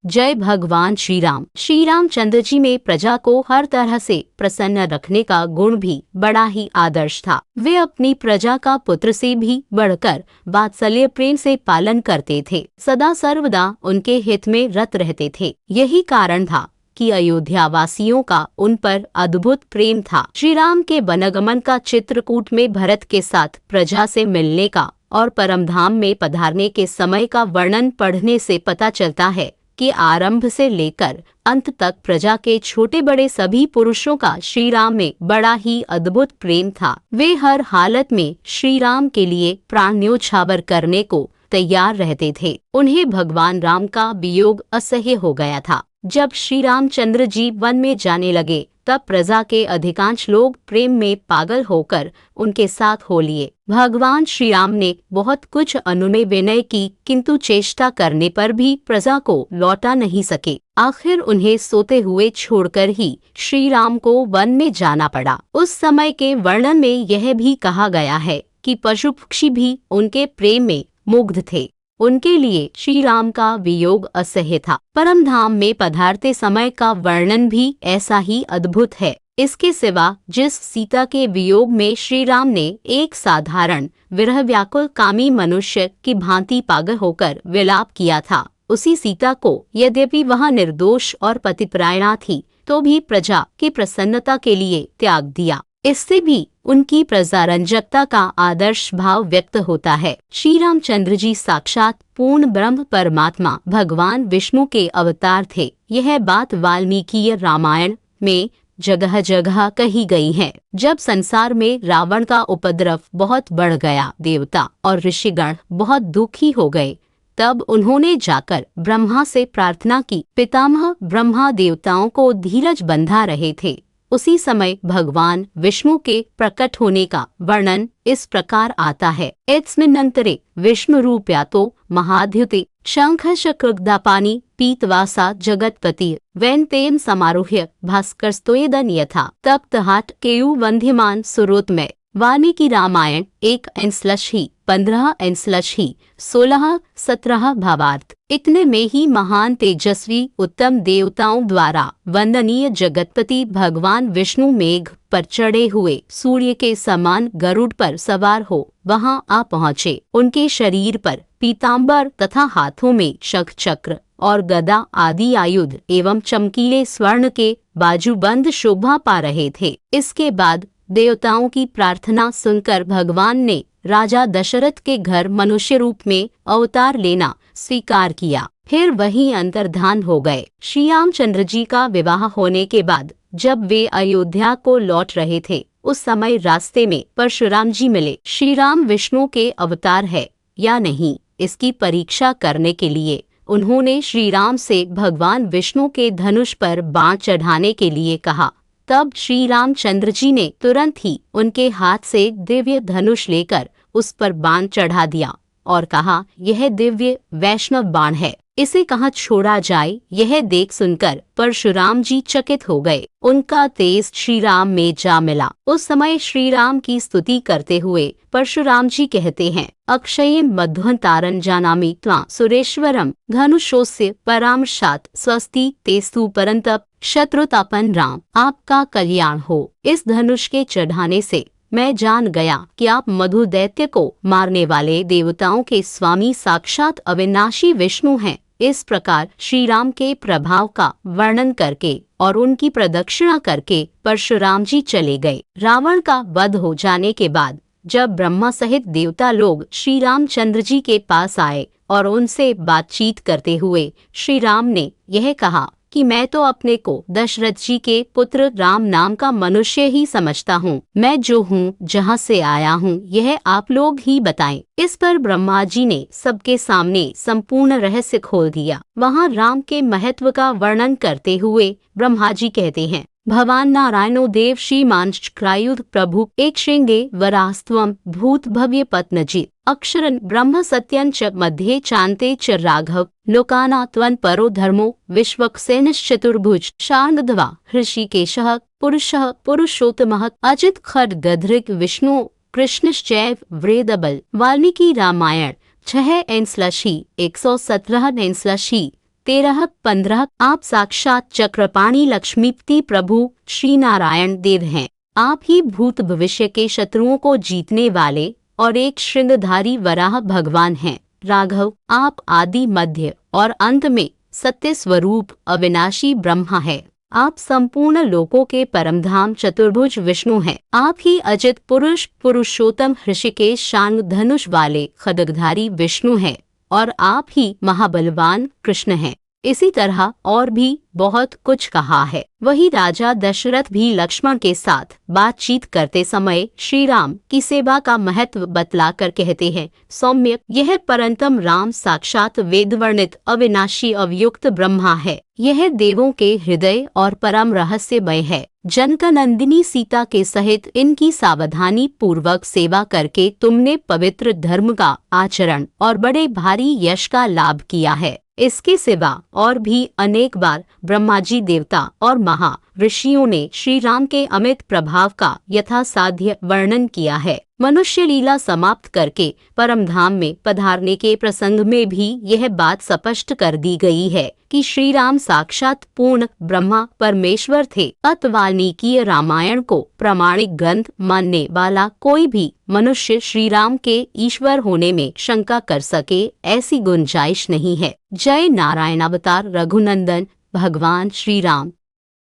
जय भगवान श्री राम। श्री रामचंद्र जी में प्रजा को हर तरह से प्रसन्न रखने का गुण भी बड़ा ही आदर्श था। वे अपनी प्रजा का पुत्र से भी बढ़कर वात्सल्य प्रेम से पालन करते थे, सदा सर्वदा उनके हित में रत रहते थे। यही कारण था कि अयोध्या वासियों का उन पर अद्भुत प्रेम था। श्री राम के वनगमन का चित्रकूट में भरत के साथ प्रजा से मिलने का और परमधाम में पधारने के समय का वर्णन पढ़ने से पता चलता है कि आरंभ से लेकर अंत तक प्रजा के छोटे बड़े सभी पुरुषों का श्री राम में बड़ा ही अद्भुत प्रेम था। वे हर हालत में श्री राम के लिए प्राण न्योछावर करने को तैयार रहते थे। उन्हें भगवान राम का वियोग असह्य हो गया था। जब श्री रामचंद्र जी वन में जाने लगे तब प्रजा के अधिकांश लोग प्रेम में पागल होकर उनके साथ हो लिए। भगवान श्री राम ने बहुत कुछ अनुनय विनय की, किंतु चेष्टा करने पर भी प्रजा को लौटा नहीं सके। आखिर उन्हें सोते हुए छोड़कर ही श्री राम को वन में जाना पड़ा। उस समय के वर्णन में यह भी कहा गया है कि पशु पक्षी भी उनके प्रेम में मुग्ध थे। उनके लिए श्री राम का वियोग असह्य था। परमधाम में पधारते समय का वर्णन भी ऐसा ही अद्भुत है। इसके सिवा जिस सीता के वियोग में श्री राम ने एक साधारण विरह व्याकुल कामी मनुष्य की भांति पागल होकर विलाप किया था, उसी सीता को यद्यपि वह निर्दोष और पतिपरायणा थी तो भी प्रजा की प्रसन्नता के लिए त्याग दिया। इससे भी उनकी प्रजारंजकता का आदर्श भाव व्यक्त होता है। श्री रामचंद्र जी साक्षात पूर्ण ब्रह्म परमात्मा भगवान विष्णु के अवतार थे। यह बात वाल्मीकि रामायण में जगह जगह कही गई है। जब संसार में रावण का उपद्रव बहुत बढ़ गया, देवता और ऋषिगण बहुत दुखी हो गए, तब उन्होंने जाकर ब्रह्मा से प्रार्थना की। पितामह ब्रह्मा देवताओं को धीरज बंधा रहे थे। उसी समय भगवान विष्णु के प्रकट होने का वर्णन इस प्रकार आता है। एतस्मिन्नन्तरे विष्णु रूप्यातो महाद्युते शंख चक्रगदापानि पीतवासा जगत्पति वैनतेन समारोह्य भास्करस्तोयेदन यथा तप्तहाट केयु वंध्यमान सुरोतमय। वाल्मीकि रामायण 1/15/16 भावार्थ। इतने में ही महान तेजस्वी उत्तम देवताओं द्वारा वंदनीय जगतपति भगवान विष्णु मेघ पर चढ़े हुए सूर्य के समान गरुड़ पर सवार हो वहां आ पहुँचे। उनके शरीर पर पीताम्बर तथा हाथों में शंख चक्र और गदा आदि आयुध एवं चमकीले स्वर्ण के बाजूबंद शोभा पा रहे थे। इसके बाद देवताओं की प्रार्थना सुनकर भगवान ने राजा दशरथ के घर मनुष्य रूप में अवतार लेना स्वीकार किया। फिर वहीं अंतर्धान हो गए। श्री रामचंद्र जी का विवाह होने के बाद जब वे अयोध्या को लौट रहे थे, उस समय रास्ते में परशुराम जी मिले। श्री राम विष्णु के अवतार है या नहीं, इसकी परीक्षा करने के लिए उन्होंने श्री राम से भगवान विष्णु के धनुष पर बाण चढ़ाने के लिए कहा। तब श्री रामचंद्र जी ने तुरंत ही उनके हाथ से दिव्य धनुष लेकर उस पर बाण चढ़ा दिया और कहा, यह दिव्य वैष्णव बाण है, इसे कहाँ छोड़ा जाए। यह देख सुनकर परशुराम जी चकित हो गए। उनका तेज श्री राम में जा मिला। उस समय श्री राम की स्तुति करते हुए परशुराम जी कहते हैं, अक्षयं मध्वंतारं जानामि त्वां सुरेश्वरम धनुषोस्य परामर्शात् स्वस्ति तेस्तु परंतप शत्रुतापन राम। आपका कल्याण हो। इस धनुष के चढ़ाने से मैं जान गया कि आप मधु दैत्य को मारने वाले देवताओं के स्वामी साक्षात अविनाशी विष्णु हैं। इस प्रकार श्री राम के प्रभाव का वर्णन करके और उनकी प्रदक्षिणा करके परशुराम जी चले गए। रावण का वध हो जाने के बाद जब ब्रह्मा सहित देवता लोग श्री रामचंद्र जी के पास आए और उनसे बातचीत करते हुए श्री राम ने यह कहा कि मैं तो अपने को दशरथ जी के पुत्र राम नाम का मनुष्य ही समझता हूँ। मैं जो हूँ, जहाँ से आया हूँ, यह आप लोग ही बताएं। इस पर ब्रह्मा जी ने सबके सामने संपूर्ण रहस्य खोल दिया। वहाँ राम के महत्व का वर्णन करते हुए ब्रह्मा जी कहते हैं, भवान नारायणो देव श्रीमान क्रायुध प्रभु एक श्रृंगे वरास्तवम भूत भव्य पत्नजित अक्षरन ब्रह्म सत्यं च मध्ये चान्ते च राघव लोकाना त्वन् परो धर्मो विश्वक्सेनश्चतुर्भुज शार्ङ्गध्वा हृषिकेशः पुरुषः पुरुषोत्तमः अजित खड्गधृग विष्णु कृष्णश्चैव वृदबल। वाल्मीकि रामायण 6/117/3 13-15। आप साक्षात चक्रपाणी लक्ष्मीपति प्रभु श्री नारायण देव हैं। आप ही भूत भविष्य के शत्रुओं को जीतने वाले और एक श्रृंगधारी वराह भगवान हैं। राघव, आप आदि मध्य और अंत में सत्य स्वरूप अविनाशी ब्रह्मा है। आप संपूर्ण लोकों के परमधाम चतुर्भुज विष्णु हैं। आप ही अजित पुरुष पुरुषोत्तम ऋषिकेश शांग धनुष वाले खड्गधारी विष्णु हैं और आप ही महाबलवान कृष्ण हैं। इसी तरह और भी बहुत कुछ कहा है। वही राजा दशरथ भी लक्ष्मण के साथ बातचीत करते समय श्री राम की सेवा का महत्व बतलाकर कहते हैं, सौम्य, यह परंतम राम साक्षात वेद वर्णित अविनाशी अवयुक्त ब्रह्मा है। यह देवों के हृदय और परम रहस्यमय है। जनकनंदिनी सीता के सहित इनकी सावधानी पूर्वक सेवा करके तुमने पवित्र धर्म का आचरण और बड़े भारी यश का लाभ किया है। इसके सिवा और भी अनेक बार ब्रह्मा जी देवता और महा ऋषियों ने श्री राम के अमित प्रभाव का यथासाध्य वर्णन किया है। मनुष्य लीला समाप्त करके परमधाम में पधारने के प्रसंग में भी यह बात स्पष्ट कर दी गई है कि श्री राम साक्षात पूर्ण ब्रह्मा परमेश्वर थे। अत वाल्मीकि रामायण को प्रामाणिक ग्रंथ मानने वाला कोई भी मनुष्य श्री राम के ईश्वर होने में शंका कर सके, ऐसी गुंजाइश नहीं है। जय नारायण अवतार रघुनंदन भगवान श्री राम।